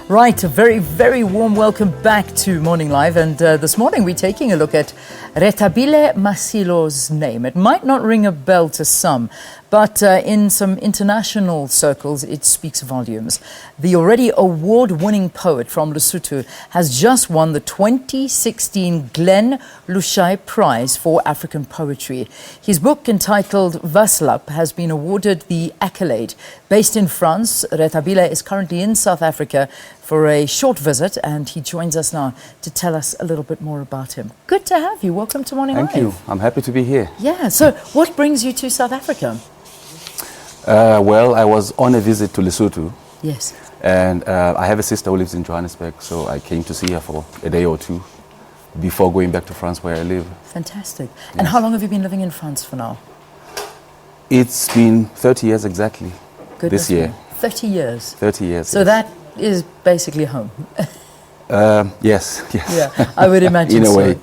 Right, a very, very warm welcome back to Morning Live. And this morning we're taking a look at Rethabile Masilo's name. It might not ring a bell to some, but in some international circles, it speaks volumes. The already award-winning poet from Lesotho has just won the 2016 Glenna Luschei Prize for African Poetry. His book, entitled Waslap, has been awarded the accolade. Based in France, Rethabile is currently in South Africa for a short visit, and he joins us now to tell us a little bit more about him. Good to have you. Welcome to Morning Live. Thank you. I'm happy to be here. Yeah, so what brings you to South Africa? Well, I was on a visit to Lesotho. Yes. And I have a sister who lives in Johannesburg, so I came to see her for a day or two before going back to France where I live. Fantastic. Yes. And how long have you been living in France for now? It's been 30 years exactly. Goodness this year. me. 30 years. 30 years. So yes. That is basically home. Yes. Yeah, I would imagine in a so. way.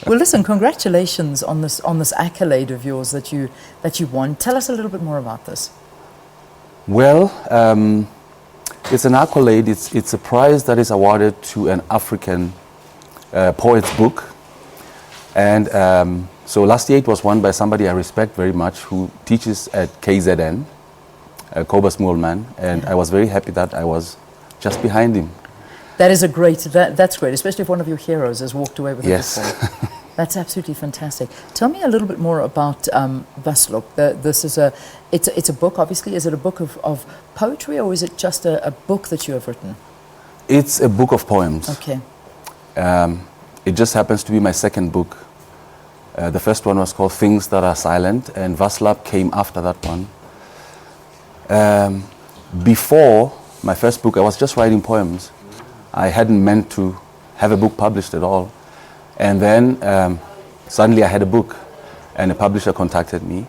Well, listen, congratulations on this accolade of yours that you won. Tell us a little bit more about this. Well, it's an accolade. It's a prize that is awarded to an African poet's book. And so last year it was won by somebody I respect very much, who teaches at KZN, Cobus Moolman, and I was very happy that I was just behind him. That is that's great, especially if one of your heroes has walked away with it before. That's absolutely fantastic. Tell me a little bit more about Waslap. This is it's a book, obviously. Is it a book of poetry, or is it just a book that you have written? It's a book of poems. Okay. It just happens to be my second book. The first one was called Things That Are Silent, and Waslap came after that one. Before my first book, I was just writing poems. I hadn't meant to have a book published at all. And then suddenly I had a book, and a publisher contacted me.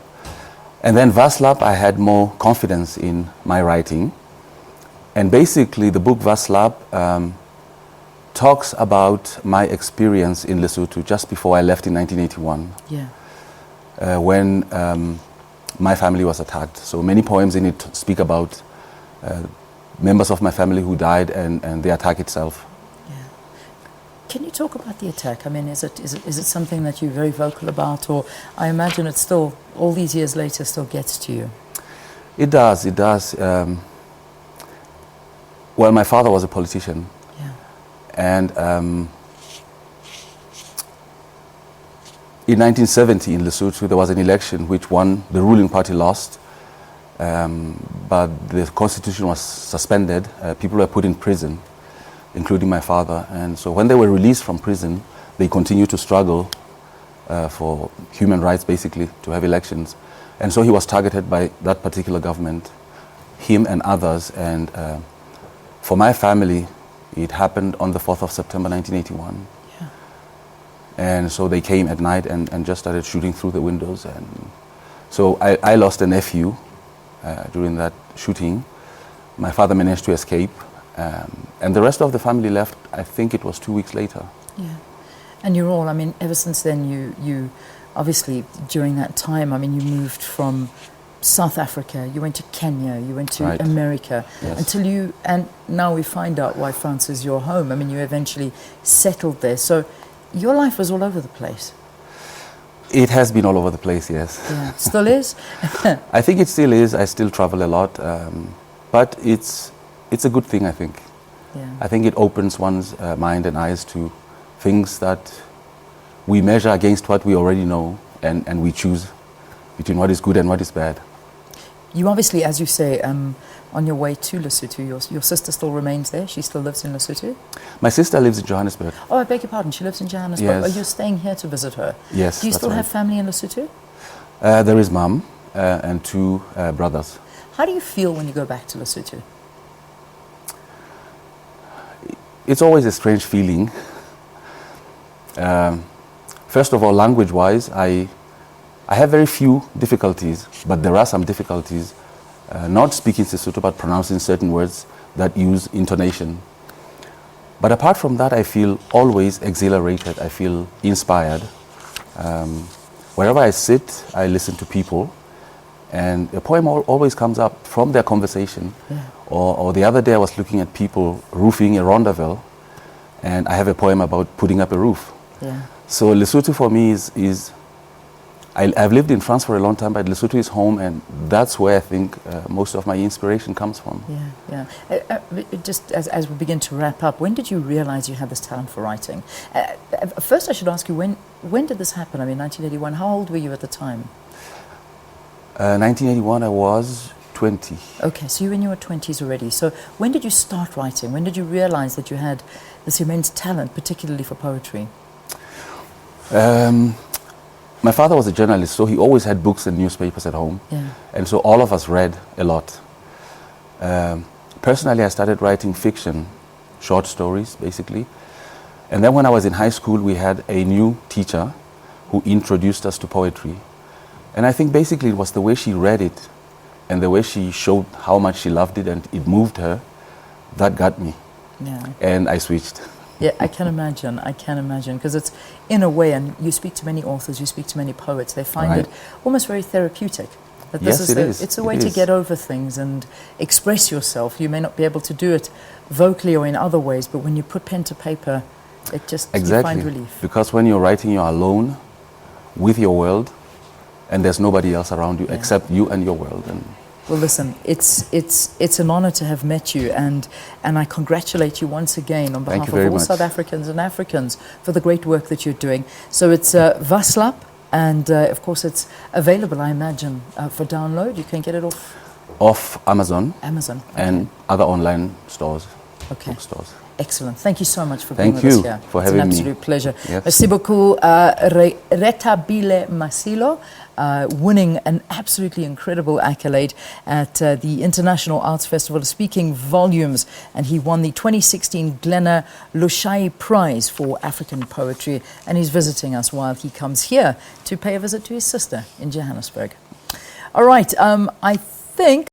And then Waslap, I had more confidence in my writing. And basically the book Waslap talks about my experience in Lesotho just before I left in 1981. Yeah. When my family was attacked. So many poems in it speak about members of my family who died and the attack itself. Yeah. Can you talk about the attack? I mean, is it something that you're very vocal about, or I imagine it still, all these years later, still gets to you? It does. Well, my father was a politician. Yeah. And in 1970 in Lesotho, there was an election which the ruling party lost. But the constitution was suspended. People were put in prison, including my father. And so when they were released from prison, they continued to struggle for human rights, basically, to have elections. And so he was targeted by that particular government, him and others. And for my family, it happened on the 4th of September 1981. Yeah. And so they came at night and just started shooting through the windows. And so I lost a nephew during that shooting. My father managed to escape, and the rest of the family left, I think it was 2 weeks later. Yeah. And you're all, I mean, ever since then, you obviously, during that time, I mean, you moved from South Africa, you went to Kenya, you went to America, yes. And now we find out why France is your home. I mean, you eventually settled there. So your life was all over the place. It has been all over the place, yes. Yeah. Still is? I think it still is. I still travel a lot. But it's a good thing, I think. Yeah. I think it opens one's mind and eyes to things that we measure against what we already know, and we choose between what is good and what is bad. You obviously, as you say, on your way to Lesotho, your sister still remains there? She still lives in Lesotho? My sister lives in Johannesburg. Oh, I beg your pardon, she lives in Johannesburg. Yes. Oh, you're staying here to visit her? Yes, Do you still have family in Lesotho? There is mum and two brothers. How do you feel when you go back to Lesotho? It's always a strange feeling. First of all, language-wise, I have very few difficulties, but there are some difficulties. Not speaking Sesotho, but pronouncing certain words that use intonation. But apart from that, I feel always exhilarated. I feel inspired. Wherever I sit, I listen to people, And a poem always comes up from their conversation. Yeah. Or the other day I was looking at people roofing a Rethabile, and I have a poem about putting up a roof. Yeah. So Lesotho for me I've lived in France for a long time, but Lesotho is home, and that's where I think most of my inspiration comes from. Yeah, yeah. Just as we begin to wrap up, when did you realize you had this talent for writing? First, I should ask you, when did this happen? I mean, 1981, how old were you at the time? 1981, I was 20. Okay, so you were in your 20s already. So when did you start writing? When did you realize that you had this immense talent, particularly for poetry? My father was a journalist, so he always had books and newspapers at home. Yeah. And so all of us read a lot. Personally, I started writing fiction, short stories, basically. And then when I was in high school, we had a new teacher who introduced us to poetry. And I think basically it was the way she read it and the way she showed how much she loved it and it moved her, that got me. Yeah. And I switched. Yeah, I can imagine, because it's, in a way, and you speak to many authors, you speak to many poets, they find it almost very therapeutic. That yes, it is. It's a way to get over things and express yourself. You may not be able to do it vocally or in other ways, but when you put pen to paper, it just, you find relief. Because when you're writing, you're alone with your world, and there's nobody else around you except you and your world. And well, listen, it's an honor to have met you, and I congratulate you once again on behalf of all South Africans and Africans for the great work that you're doing. So it's Waslap, and of course it's available, I imagine, for download. You can get it off Amazon. Amazon. Okay. And other online stores. Okay. Bookstores. Excellent. Thank you so much for being with us here. Thank you for having me. It's an absolute pleasure. Yes. Merci beaucoup, Rethabile Masilo, winning an absolutely incredible accolade at the International Arts Festival, speaking volumes, and he won the 2016 Glenna Luschei Prize for African Poetry, and he's visiting us while he comes here to pay a visit to his sister in Johannesburg. All right, I think